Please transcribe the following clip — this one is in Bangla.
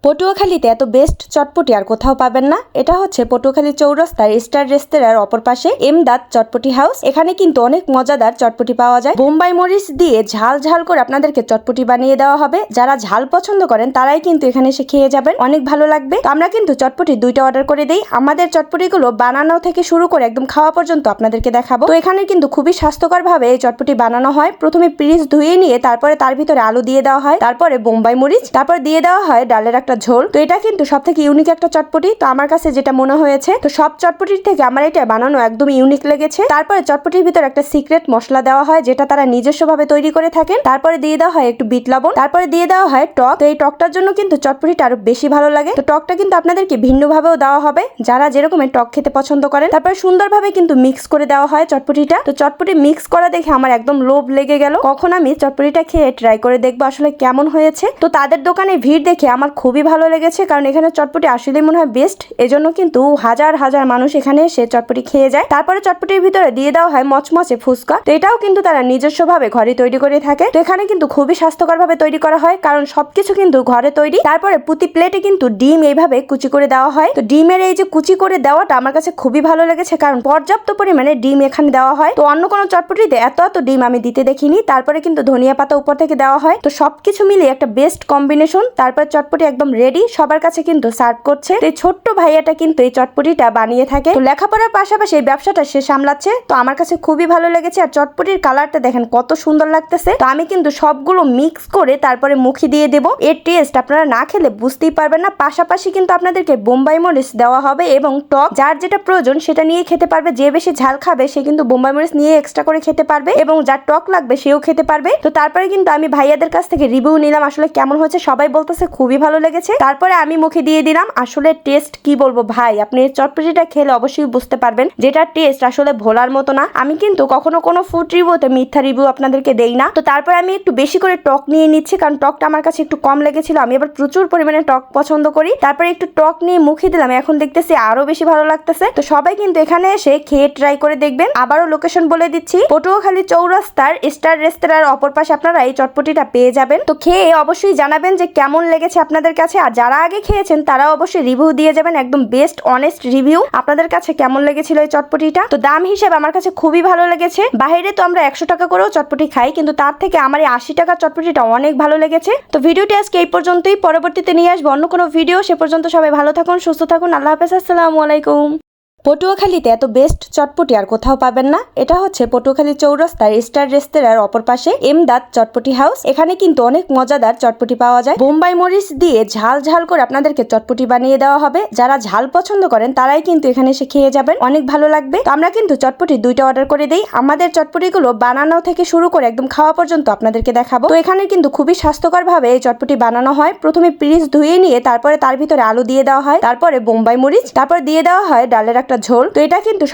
পটুয়াখালীতে এত বেস্ট চটপটি আর কোথাও পাবেন না। এটা হচ্ছে পটুয়াখালী চৌরাস্তার স্টার রেস্তোরাঁর অপর পাশে এমদাদ চটপটি হাউস। এখানে কিন্তু অনেক মজাদার চটপটি পাওয়া যায়। বোম্বাই মরিচ দিয়ে ঝাল ঝাল করে আপনাদেরকে চটপটি বানিয়ে দেওয়া হবে। যারা ঝাল পছন্দ করেন তারাই কিন্তু এখানে এসে খেয়ে যাবেন, অনেক ভালো লাগবে। তো আমরা কিন্তু চটপটি 2টা অর্ডার করে দেই। আমাদের চটপটিগুলো বানানো থেকে শুরু করে একদম খাওয়া পর্যন্ত আপনাদেরকে দেখাবো। তো এখানে কিন্তু খুবই স্বাস্থ্যকর ভাবে এই চটপটি বানানো হয়। প্রথমে পিস ধুয়ে নিয়ে তারপরে তার ভিতরে আলু দিয়ে দেওয়া হয়, তারপরে বোম্বাই মরিচ, তারপর দিয়ে দেওয়া হয় ডালের একটা ঝোল। তো এটা কিন্তু সব থেকে ইউনিক একটা চটপটি, তো আমার কাছে যেটা মনে হয়েছে। তো সব চটপটির থেকে আমার এটা বানানো একদম ইউনিক লেগেছে। তারপরে চটপটির ভিতরে একটা সিক্রেট মশলা দেওয়া হয়, যেটা তারা নিজস্ব ভাবে তৈরি করে থাকেন। তারপরে দিয়ে দেওয়া হয় একটু বিট লবণ, তারপরে দিয়ে দেওয়া হয় টক। তো এই টকটার জন্য কিন্তু চটপটিটা আরো বেশি ভালো লাগে। তো টকটা কিন্তু আপনাদেরকে ভিন্ন ভাবেও দেওয়া হবে, যারা যেরকমের টক খেতে পছন্দ করেন। তারপরে সুন্দরভাবে কিন্তু মিক্স করে দেওয়া হয় চটপটিটা। তো চটপটি মিক্স করা দেখে আমার একদম লোভ লেগে গেল। কখন আমি চটপটিটা খেয়ে ট্রাই করে দেখবো আসলে কেমন হয়েছে। তো তাদের দোকানে ভিড় দেখে আমার খুবই ভালো লেগেছে, কারণ এখানে চটপটি আসলে মনে হয় বেস্ট। এজন্য কিন্তু হাজার হাজার মানুষ এখানে এসে চটপটি খেয়ে যায়। তারপরে চটপটির ভিতরে দিয়ে দেওয়া হয় মচমচে ফুচকা। তো এটাও কিন্তু তারা নিজস্ব ভাবে ঘরে তৈরি করে থাকে। তো এখানে কিন্তু খুবই স্বাস্থ্যকর ভাবে তৈরি করা হয়, কারণ সবকিছু কিন্তু ঘরে তৈরি। তারপরে প্রতি প্লেটে কিন্তু ডিম এইভাবে কুচি করে দেওয়া হয়। তো ডিমের এই যে কুচি করে দেওয়াটা আমার কাছে খুবই ভালো লেগেছে, কারণ পর্যাপ্ত পরিমাণে ডিম এখানে দেওয়া হয়। তো অন্য কোনো চটপটিতে এত এত ডিম আমি দিতে দেখিনি। তারপরে কিন্তু ধনিয়া পাতা উপর থেকে দেওয়া হয়। তো সবকিছু মিলিয়ে একটা বেস্ট কম্বিনেশন। তারপর চটপটি একদম রেডি, সবার কাছে কিন্তু সার্ভ করছে। তো এই ছোট্ট ভাইয়াটা কিন্তু এই চটপটিটা বানিয়ে থাকে। তো লেখাপড়ার পাশাপাশি এই ব্যবসাটা সে সামলাচ্ছে। তো আমার কাছে খুবই ভালো লেগেছে। আর চটপটির কালারটা দেখেন কত সুন্দর লাগতেছে। তো আমি কিন্তু সবগুলো মিক্স করে তারপরে মুখে দিয়ে দেব। এর টেস্ট আপনারা না খেলে বুঝতেই পারবেন না। পাশাপাশি কিন্তু আপনাদেরকে বোম্বাই মরিচ দেওয়া হবে এবং টক, যার যেটা প্রয়োজন সেটা নিয়ে খেতে পারবে। যে বেশি ঝাল খাবে সে কিন্তু বোম্বাই মরিচ নিয়ে এক্সট্রা করে খেতে পারবে, এবং যার টক লাগবে সেও খেতে পারবে। তো তারপরে কিন্তু আমি ভাইয়াদের কাছ থেকে রিভিউ নিলাম আসলে কেমন হয়েছে। সবাই বলতেছে খুবই ভালো লেগেছে। তারপরে আমি মুখে দিয়ে দিলাম। আসলে টেস্ট কি বলবো ভাই, আপনি চটপটিটা খেলে অবশ্যই বুঝতে পারবেন যেটা টেস্ট আসলে ভোলার মতো না। আমি কিন্তু কখনো কোনো ফুড রিভিউতে মিথ্যা রিভিউ আপনাদেরকে দেই না। তো তারপরে আমি একটু বেশি করে টক নিয়ে নিচ্ছি, কারণ টকটা আমার কাছে একটু কম লেগেছিল। আমি আবার প্রচুর পরিমাণে টক পছন্দ করি। তারপরে একটু টক নিয়ে মুখে দিলাম, এখন দেখতেছি আরো বেশি ভালো লাগতেছে। তো সবাই কিন্তু এখানে এসে খেয়ে ট্রাই করে দেখবেন। আবারও লোকেশন বলে দিচ্ছি, পটুয়াখালী চৌরাস্তার স্টার রেস্তোরাঁর অপর পাশে আপনারা এই চটপটিটা পেয়ে যাবেন। তো খেয়ে অবশ্যই জানাবেন যে কেমন লেগেছে আপনাদের কাছে। আর যারা আগে খেয়েছেন তারা অবশ্যই রিভিউ দিয়ে যাবেন, একদম বেস্ট অনেস্ট রিভিউ। আপনাদের কাছে কেমন লেগেছিল এই চটপটিটা? তো দাম হিসেবে আমার কাছে খুবই ভালো লেগেছে। বাইরে তো আমরা 100 টাকা করেও চটপটি খাই, কিন্তু তার থেকে আমার এই 80 টাকার চটপটিটা অনেক ভালো লেগেছে। তো ভিডিওটি আজকে এই পর্যন্তই। পরবর্তীতে নিয়ে আসবো অন্য কোনো ভিডিও। সে পর্যন্ত সবাই ভালো থাকুন, সুস্থ থাকুন। আল্লাহ হাফেজ, আসসালামু আলাইকুম। পটুয়াখালীতে এত বেস্ট চটপটি আর কোথাও পাবেন না। এটা হচ্ছে পটুয়াখালী চৌরাস্তার স্টার রেস্তোরাঁর অপর পাশে এমদাদ চটপটি হাউস। এখানে কিন্তু অনেক মজাদার চটপটি পাওয়া যায়। বোম্বাই মরিচ দিয়ে ঝাল ঝাল করে আপনাদেরকে চটপটি বানিয়ে দেওয়া হবে। যারা ঝাল পছন্দ করেন তারাই কিন্তু এখানে এসে খেয়ে যাবেন, অনেক ভালো লাগবে। তো আমরা কিন্তু চটপটি 2টা অর্ডার করে দেই। আমাদের চটপটিগুলো বানানো থেকে শুরু করে একদম খাওয়া পর্যন্ত আপনাদেরকে দেখাবো। তো এখানে কিন্তু খুবই স্বাস্থ্যকর ভাবে এই চটপটি বানানো হয়। প্রথমে পিস ধুয়ে নিয়ে তারপরে তার ভিতরে আলু দিয়ে দেওয়া হয়, তারপরে বোম্বাই মরিচ, তারপর দিয়ে দেওয়া হয় ডালের একটা ঝোল। তো এটা কিন্তু